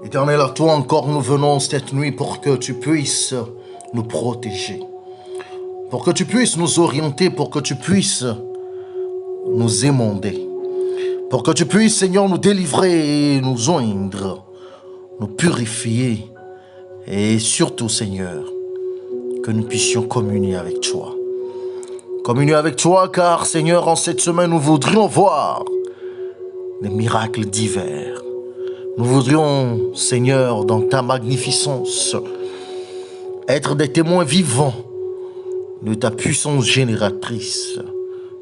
Éternel, à toi encore nous venons cette nuit pour que tu puisses nous protéger, pour que tu puisses nous orienter, pour que tu puisses nous émonder, pour que tu puisses, Seigneur, nous délivrer et nous oindre, nous purifier et surtout, Seigneur, que nous puissions communier avec toi. Communier avec toi car, Seigneur, en cette semaine, nous voudrions voir des miracles divers. Nous voudrions, Seigneur, dans ta magnificence, être des témoins vivants de ta puissance génératrice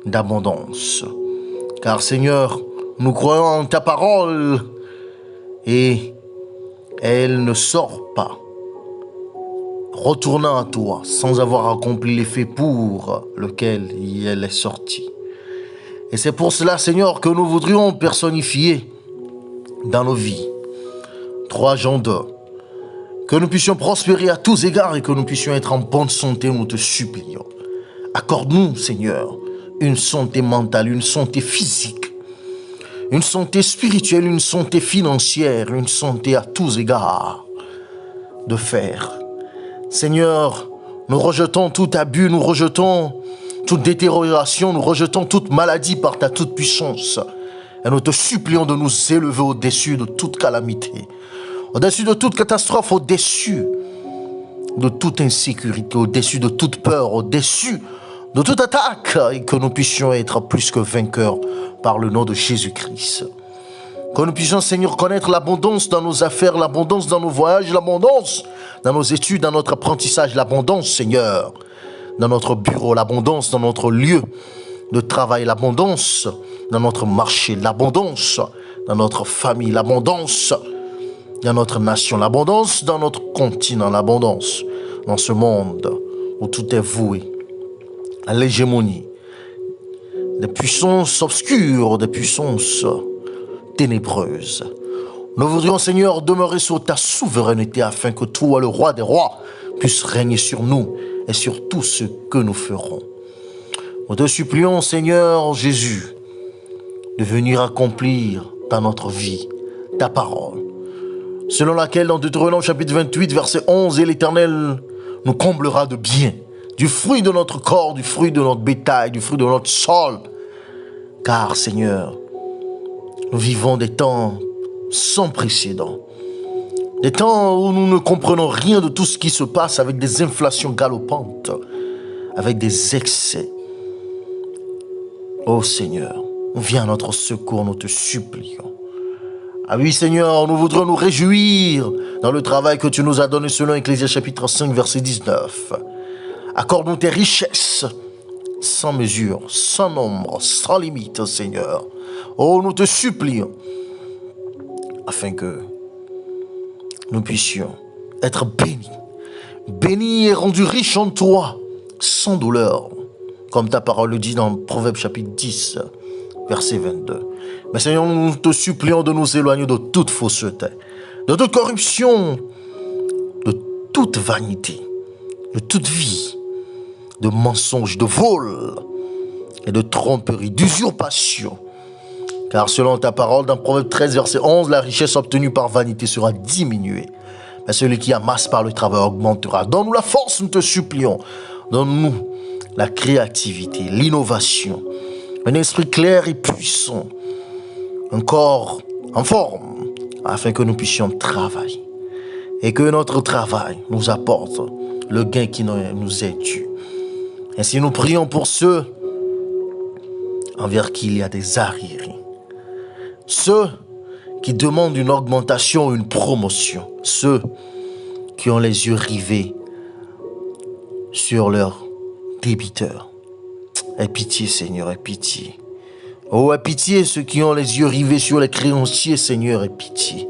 d'abondance. Car, Seigneur, nous croyons en ta parole et elle ne sort pas, retournant à toi sans avoir accompli l'effet pour lequel elle est sortie. Et c'est pour cela, Seigneur, que nous voudrions personnifier dans nos vies 3 Jean 2, que nous puissions prospérer à tous égards et que nous puissions être en bonne santé, nous te supplions. Accorde-nous, Seigneur, une santé mentale, une santé physique, une santé spirituelle, une santé financière, une santé à tous égards de fer. Seigneur, nous rejetons tout abus, nous rejetons toute détérioration, nous rejetons toute maladie par ta toute puissance. Et nous te supplions de nous élever au-dessus de toute calamité, au-dessus de toute catastrophe, au-dessus de toute insécurité, au-dessus de toute peur, au-dessus de toute attaque, et que nous puissions être plus que vainqueurs par le nom de Jésus-Christ. Que nous puissions, Seigneur, connaître l'abondance dans nos affaires, l'abondance dans nos voyages, l'abondance dans nos études, dans notre apprentissage, l'abondance, Seigneur, dans notre bureau, l'abondance dans notre lieu de travail, l'abondance dans notre marché, l'abondance dans notre famille, l'abondance dans notre nation, l'abondance dans notre continent, l'abondance dans ce monde où tout est voué à l'hégémonie des puissances obscures, des puissances ténébreuses. Nous voudrions, Seigneur, demeurer sous ta souveraineté afin que toi, le roi des rois, puisse régner sur nous et sur tout ce que nous ferons. Nous te supplions, Seigneur Jésus, de venir accomplir dans notre vie ta parole, selon laquelle dans Deutéronome chapitre 28, verset 11, et l'Éternel nous comblera de bien, du fruit de notre corps, du fruit de notre bétail, du fruit de notre sol. Car, Seigneur, nous vivons des temps sans précédent, des temps où nous ne comprenons rien de tout ce qui se passe, avec des inflations galopantes, avec des excès. Ô Seigneur, viens à notre secours, nous te supplions. Ah oui, Seigneur, nous voudrions nous réjouir dans le travail que tu nous as donné selon Ecclésiaste chapitre 5, verset 19. Accorde-nous tes richesses sans mesure, sans nombre, sans limite, Seigneur. Oh, nous te supplions, afin que nous puissions être bénis, bénis et rendus riches en toi, sans douleur, comme ta parole le dit dans Proverbe chapitre 10, verset 22. Mais Seigneur, nous te supplions de nous éloigner de toute fausseté, de toute corruption, de toute vanité, de toute vie, de mensonge, de vol et de tromperie, d'usurpation. Car selon ta parole, dans Proverbe 13, verset 11, la richesse obtenue par vanité sera diminuée. Mais celui qui amasse par le travail augmentera. Donne-nous la force, nous te supplions. Donne-nous la créativité, l'innovation, un esprit clair et puissant, un corps en forme, afin que nous puissions travailler et que notre travail nous apporte le gain qui nous est dû. Ainsi nous prions pour ceux envers qui il y a des arriérés, ceux qui demandent une augmentation, une promotion, ceux qui ont les yeux rivés sur leurs débiteurs. Aie pitié, Seigneur, aie pitié. Oh, aie pitié ceux qui ont les yeux rivés sur les créanciers, Seigneur, aie pitié.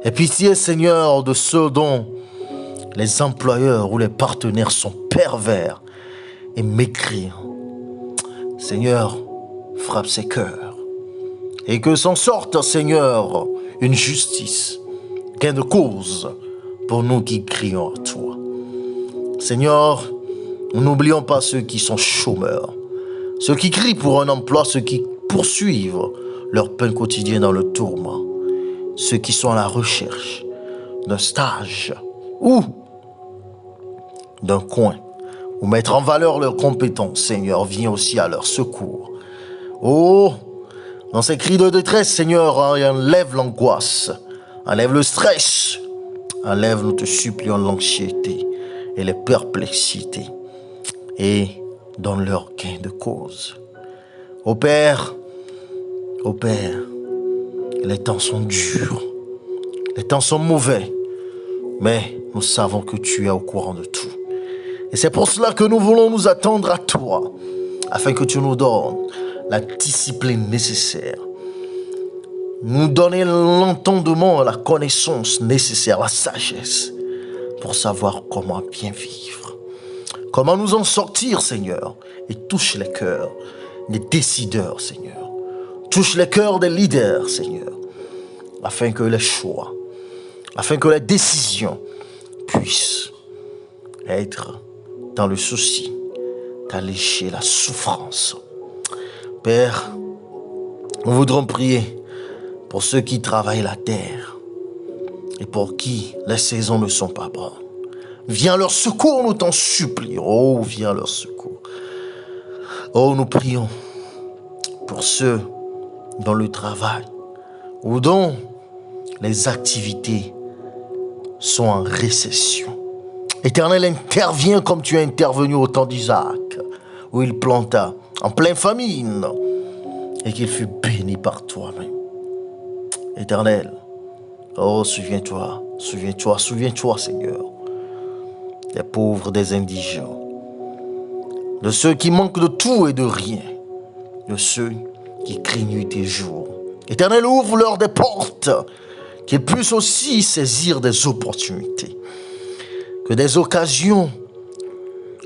Aie pitié, Seigneur, de ceux dont les employeurs ou les partenaires sont pervers et mécréants. Seigneur, frappe ces cœurs et que s'en sorte, Seigneur, une justice, gain de cause pour nous qui crions à toi. Seigneur, n'oublions pas ceux qui sont chômeurs, ceux qui crient pour un emploi, ceux qui poursuivent leur pain quotidien dans le tourment. ceux qui sont à la recherche d'un stage ou d'un coin ou mettre en valeur leurs compétences, Seigneur, viens aussi à leur secours. Oh, dans ces cris de détresse, Seigneur, enlève l'angoisse, enlève le stress, enlève, nous te supplions, l'anxiété et les perplexités et donne-leur gain de cause. Ô Père, les temps sont durs, les temps sont mauvais, mais nous savons que tu es au courant de tout. Et c'est pour cela que nous voulons nous attendre à toi, afin que tu nous donnes la discipline nécessaire, nous donner l'entendement, la connaissance nécessaire, la sagesse, pour savoir comment bien vivre, comment nous en sortir, Seigneur, et touche les cœurs des décideurs, Seigneur. Touche les cœurs des leaders, Seigneur, afin que les choix, afin que les décisions puissent être dans le souci d'alléger la souffrance. Père, nous voudrons prier pour ceux qui travaillent la terre et pour qui les saisons ne sont pas bonnes. Viens à leur secours, nous t'en supplions. Oh, viens à leur secours. Oh, nous prions pour ceux dont le travail ou dont les activités sont en récession. Éternel, interviens comme tu es intervenu au temps d'Isaac, où il planta en pleine famine et qu'il fut béni par toi-même. Éternel, oh, souviens-toi, Seigneur, des pauvres, des indigents, de ceux qui manquent de tout et de rien, de ceux qui crient nuit et jour. Éternel, ouvre-leur des portes, qu'ils puissent aussi saisir des opportunités, que des occasions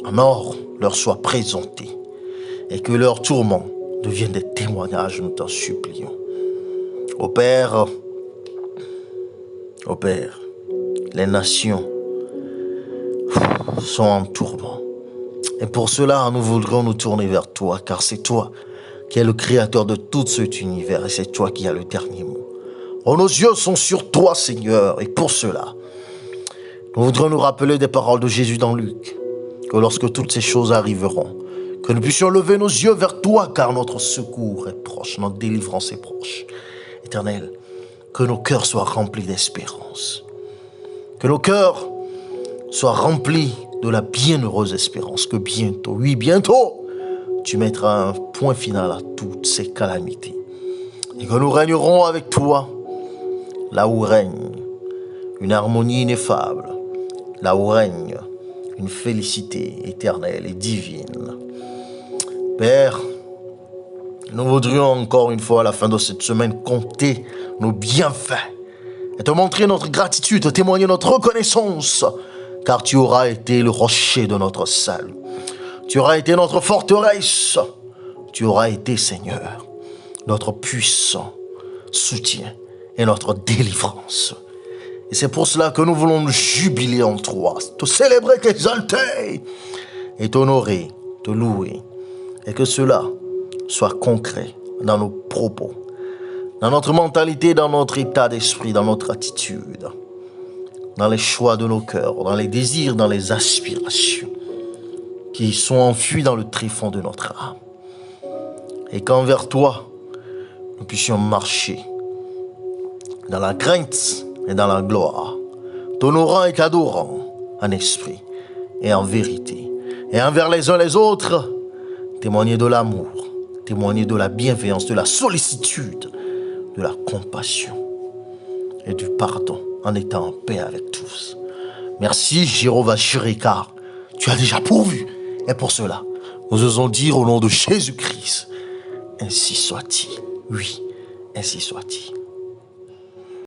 en or leur soient présentées et que leurs tourments deviennent des témoignages, nous t'en supplions. Ô Père, les nations sont en tourment. Et pour cela, nous voudrons nous tourner vers toi, car c'est toi qui es le créateur de tout cet univers et c'est toi qui as le dernier mot. Oh, nos yeux sont sur toi, Seigneur, et pour cela, nous voudrons nous rappeler des paroles de Jésus dans Luc, que lorsque toutes ces choses arriveront, que nous puissions lever nos yeux vers toi, car notre secours est proche, notre délivrance est proche. Éternel, que nos cœurs soient remplis d'espérance, que nos cœurs soient remplis de la bienheureuse espérance que bientôt, oui bientôt, tu mettras un point final à toutes ces calamités et que nous régnerons avec toi là où règne une harmonie ineffable, là où règne une félicité éternelle et divine. Père, nous voudrions encore une fois à la fin de cette semaine compter nos bienfaits et te montrer notre gratitude, te témoigner notre reconnaissance, car tu auras été le rocher de notre salut. Tu auras été notre forteresse. Tu auras été, Seigneur, notre puissant soutien et notre délivrance. Et c'est pour cela que nous voulons nous jubiler en toi, te célébrer, t'exalter et t'honorer, te louer. Et que cela soit concret dans nos propos, dans notre mentalité, dans notre état d'esprit, dans notre attitude, dans les choix de nos cœurs, dans les désirs, dans les aspirations qui sont enfuis dans le tréfonds de notre âme. Et qu'envers toi, nous puissions marcher dans la crainte et dans la gloire, t'honorant et t'adorant en esprit et en vérité. Et envers les uns les autres, témoigner de l'amour, témoigner de la bienveillance, de la sollicitude, de la compassion et du pardon en étant en paix avec tous. Merci, Jéhovah Jireh, car tu as déjà pourvu. Et pour cela, nous osons dire au nom de Jésus-Christ, ainsi soit-il. Oui, ainsi soit-il.